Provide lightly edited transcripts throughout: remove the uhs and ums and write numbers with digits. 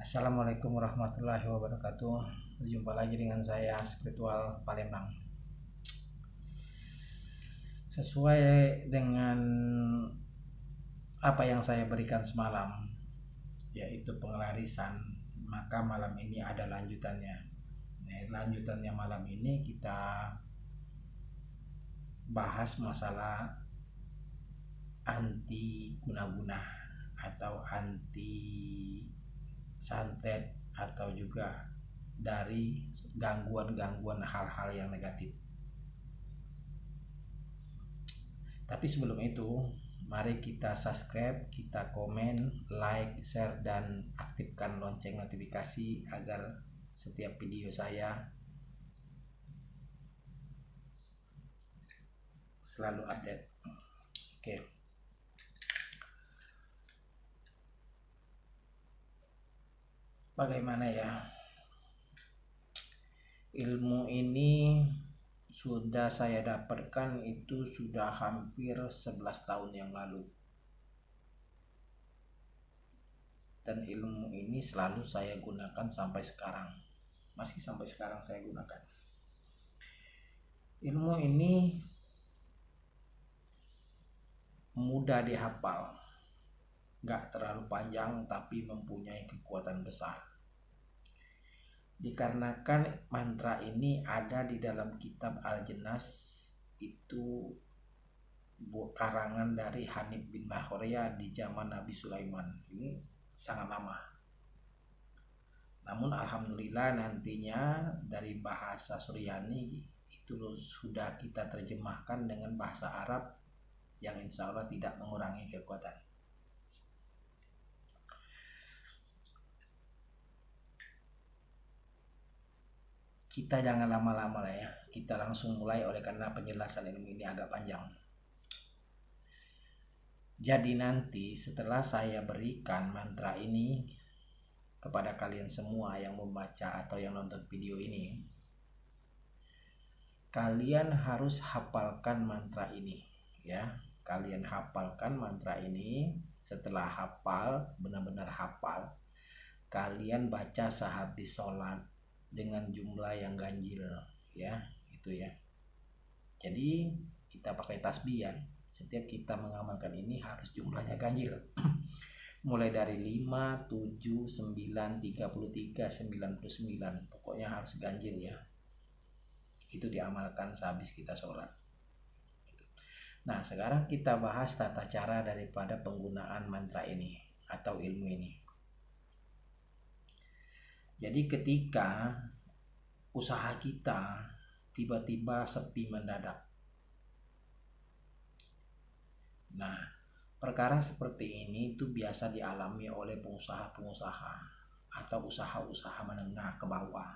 Assalamualaikum warahmatullahi wabarakatuh. Berjumpa lagi dengan saya Spiritual Palembang. Sesuai dengan apa yang saya berikan semalam, yaitu pengelarisan, maka malam ini ada lanjutannya. Lanjutannya malam ini kita bahas masalah anti guna-guna atau anti santet atau juga dari gangguan-gangguan hal-hal yang negatif. Tapi sebelum itu, mari kita subscribe, kita komen, like, share, dan aktifkan lonceng notifikasi agar setiap video saya selalu update. Oke. Bagaimana ya? Ilmu ini sudah saya dapatkan itu sudah hampir 11 tahun yang lalu. Dan ilmu ini selalu saya gunakan sampai sekarang. Masih sampai sekarang saya gunakan. Ilmu ini mudah dihafal. Gak terlalu panjang tapi mempunyai kekuatan besar. Dikarenakan mantra ini ada di dalam kitab Al-Jenas, itu karangan dari Hanif bin Mahoria di zaman Nabi Sulaiman. Ini sangat lama. Namun alhamdulillah nantinya dari bahasa Suryani itu sudah kita terjemahkan dengan bahasa Arab yang insya Allah tidak mengurangi kekuatan. Kita jangan lama-lama lah ya, kita langsung mulai oleh karena penjelasan ilmu ini agak panjang. Jadi nanti setelah saya berikan mantra ini kepada kalian semua yang membaca atau yang nonton video ini, kalian harus hafalkan mantra ini ya. Kalian hafalkan mantra ini. Setelah hafal, benar-benar hafal, kalian baca sehabis sholat dengan jumlah yang ganjil ya, itu ya. Jadi kita pakai tasbih ya. Setiap kita mengamalkan ini harus jumlahnya ganjil. Mulai dari 5, 7, 9, 33, 99. Pokoknya harus ganjil ya. Itu diamalkan sehabis kita sholat. Nah, sekarang kita bahas tata cara daripada penggunaan mantra ini atau ilmu ini. Jadi ketika usaha kita tiba-tiba sepi mendadak. Nah, perkara seperti ini itu biasa dialami oleh pengusaha-pengusaha atau usaha-usaha menengah ke bawah.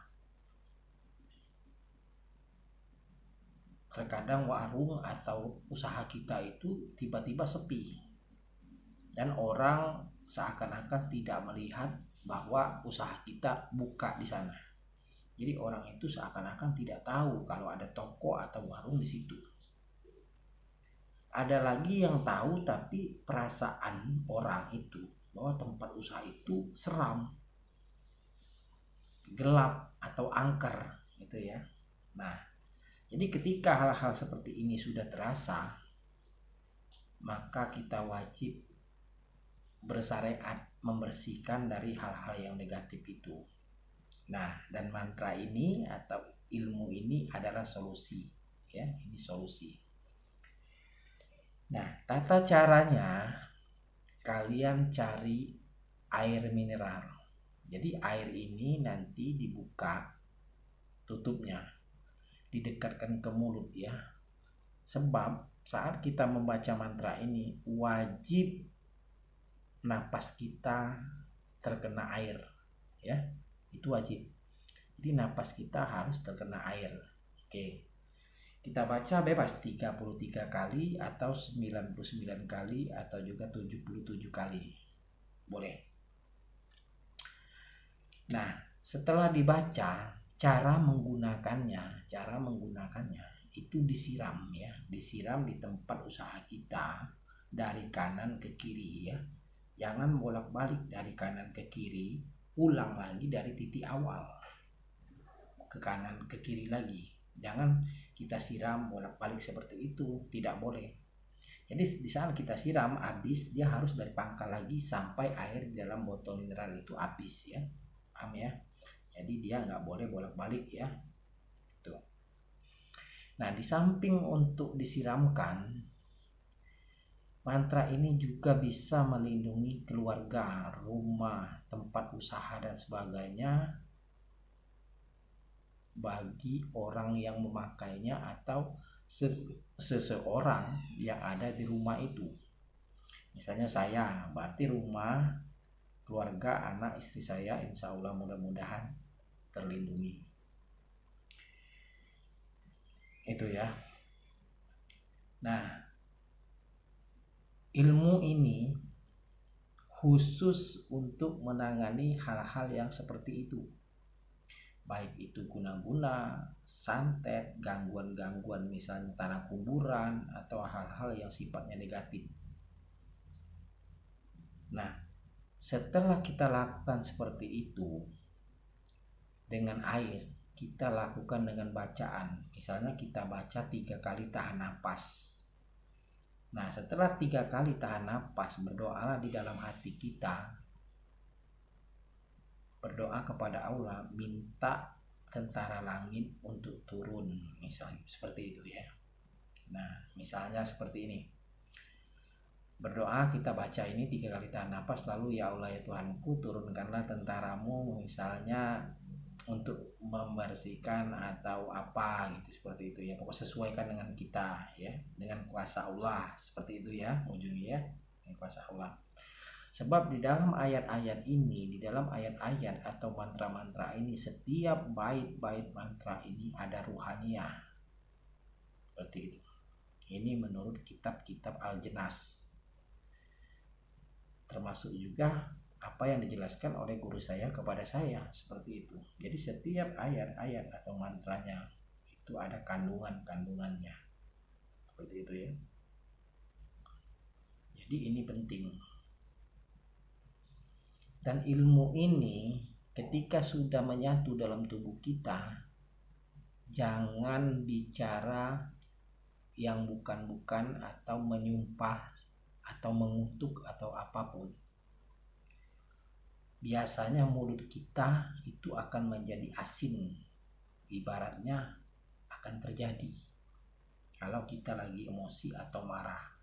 Terkadang warung atau usaha kita itu tiba-tiba sepi dan orang seakan-akan tidak melihat bahwa usaha kita buka di sana. Jadi orang itu seakan-akan tidak tahu kalau ada toko atau warung di situ. Ada lagi yang tahu tapi perasaan orang itu bahwa tempat usaha itu seram, gelap atau angker gitu ya. Nah, jadi ketika hal-hal seperti ini sudah terasa, maka kita wajib bersyariat membersihkan dari hal-hal yang negatif itu. Nah, dan mantra ini atau ilmu ini adalah solusi ya, ini solusi. Nah, tata caranya kalian cari air mineral. Jadi air ini nanti dibuka tutupnya, didekatkan ke mulut ya. Sebab saat kita membaca mantra ini wajib napas kita terkena air ya. Itu wajib. Jadi napas kita harus terkena air. Oke. Kita baca bebas 33 kali atau 99 kali atau juga 77 kali. Boleh. Nah, setelah dibaca, cara menggunakannya itu disiram ya, disiram di tempat usaha kita dari kanan ke kiri ya. Jangan bolak-balik dari kanan ke kiri, ulang lagi dari titik awal, ke kanan ke kiri lagi. Jangan kita siram bolak-balik seperti itu, tidak boleh. Jadi di saat kita siram habis, dia harus dari pangkal lagi sampai air di dalam botol mineral itu habis ya, paham ya. Jadi dia nggak boleh bolak-balik ya. Tuh. Nah, di samping untuk disiramkan, mantra ini juga bisa melindungi keluarga, rumah, tempat usaha dan sebagainya bagi orang yang memakainya atau seseorang yang ada di rumah itu. Misalnya saya, berarti rumah, keluarga, anak, istri saya insya Allah mudah-mudahan terlindungi. Itu ya. Nah, ilmu ini khusus untuk menangani hal-hal yang seperti itu, baik itu guna-guna, santet, gangguan-gangguan misalnya tanah kuburan atau hal-hal yang sifatnya negatif. Nah, setelah kita lakukan seperti itu dengan air, kita lakukan dengan bacaan. Misalnya kita baca 3 kali tahan napas. Nah, setelah 3 kali tahan napas, berdoalah di dalam hati kita. Berdoa kepada Allah, minta tentara langit untuk turun, misalnya seperti itu ya. Nah, misalnya seperti ini. Berdoa kita baca ini 3 kali tahan napas, lalu ya Allah ya Tuhanku, turunkanlah tentaramu misalnya untuk membersihkan atau apa gitu, seperti itu ya. Pokoknya sesuaikan dengan kita ya, dengan kuasa Allah, seperti itu ya ujungnya ya, dengan kuasa Allah. Sebab di dalam ayat-ayat ini, di dalam ayat-ayat atau mantra-mantra ini, setiap bait-bait mantra ini ada ruhaniah, seperti itu. Ini menurut kitab-kitab Al-Jenas, termasuk juga apa yang dijelaskan oleh guru saya kepada saya, seperti itu. Jadi setiap ayat-ayat atau mantranya itu ada kandungannya, seperti itu ya. Jadi ini penting. Dan ilmu ini ketika sudah menyatu dalam tubuh kita, jangan bicara yang bukan-bukan atau menyumpah atau mengutuk atau apapun. Biasanya mulut kita itu akan menjadi asin, ibaratnya akan terjadi kalau kita lagi emosi atau marah.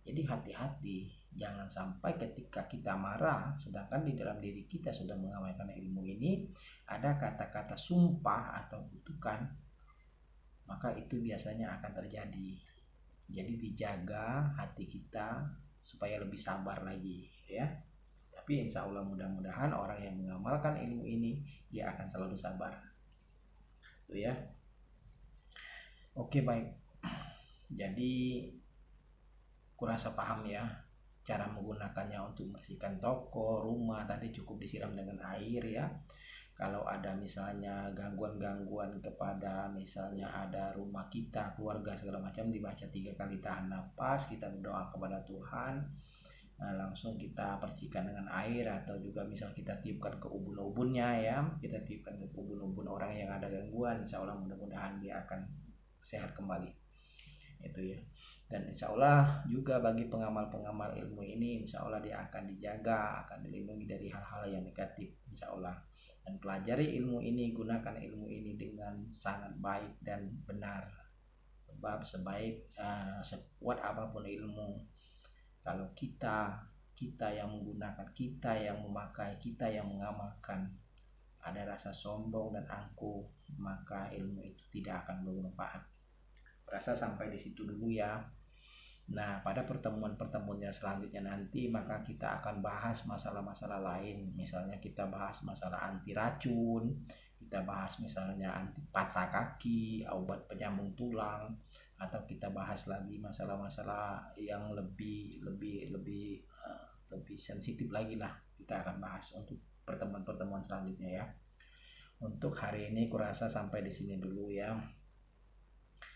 Jadi hati-hati, jangan sampai ketika kita marah, sedangkan di dalam diri kita sudah mengamalkan ilmu ini, ada kata-kata sumpah atau kutukan, maka itu biasanya akan terjadi. Jadi dijaga hati kita supaya lebih sabar lagi ya. Tapi insya Allah mudah-mudahan orang yang mengamalkan ilmu ini dia akan selalu sabar. Tuh ya. Oke, baik. Jadi kurasa paham ya cara menggunakannya untuk membersihkan toko, rumah. Tadi cukup disiram dengan air ya. Kalau ada misalnya gangguan-gangguan kepada misalnya ada rumah kita, keluarga segala macam, dibaca 3 kali tahan nafas, kita berdoa kepada Tuhan. Nah, langsung kita bersihkan dengan air, atau juga misal kita tiupkan ke ubun-ubunnya ya, kita tiupkan ke ubun-ubun orang yang ada gangguan, insya Allah mudah-mudahan dia akan sehat kembali, itu ya. Dan insya Allah juga bagi pengamal-pengamal ilmu ini, insya Allah dia akan dijaga, akan dilindungi dari hal-hal yang negatif, insya Allah. Dan pelajari ilmu ini, gunakan ilmu ini dengan sangat baik dan benar, sebab sekuat apapun ilmu, kalau kita yang menggunakan, kita yang memakai, kita yang mengamalkan ada rasa sombong dan angkuh, maka ilmu itu tidak akan bermanfaat. Rasa sampai di situ dulu ya. Nah, pada pertemuan-pertemuan selanjutnya nanti, maka kita akan bahas masalah-masalah lain. Misalnya kita bahas masalah anti racun, kita bahas misalnya anti patah kaki, obat penyambung tulang, atau kita bahas lagi masalah-masalah yang lebih sensitif lagi lah, kita akan bahas untuk pertemuan-pertemuan selanjutnya ya. Untuk hari ini kurasa sampai di sini dulu ya.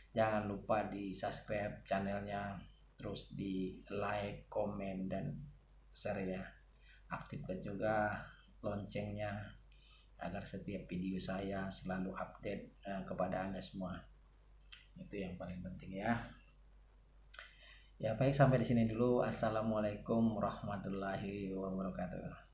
Jangan lupa di subscribe channelnya, terus di like, komen, dan share ya. Aktifkan juga loncengnya agar setiap video saya selalu update kepada Anda semua. Itu yang paling penting ya. Ya baik, sampai di sini dulu. Assalamualaikum warahmatullahi wabarakatuh.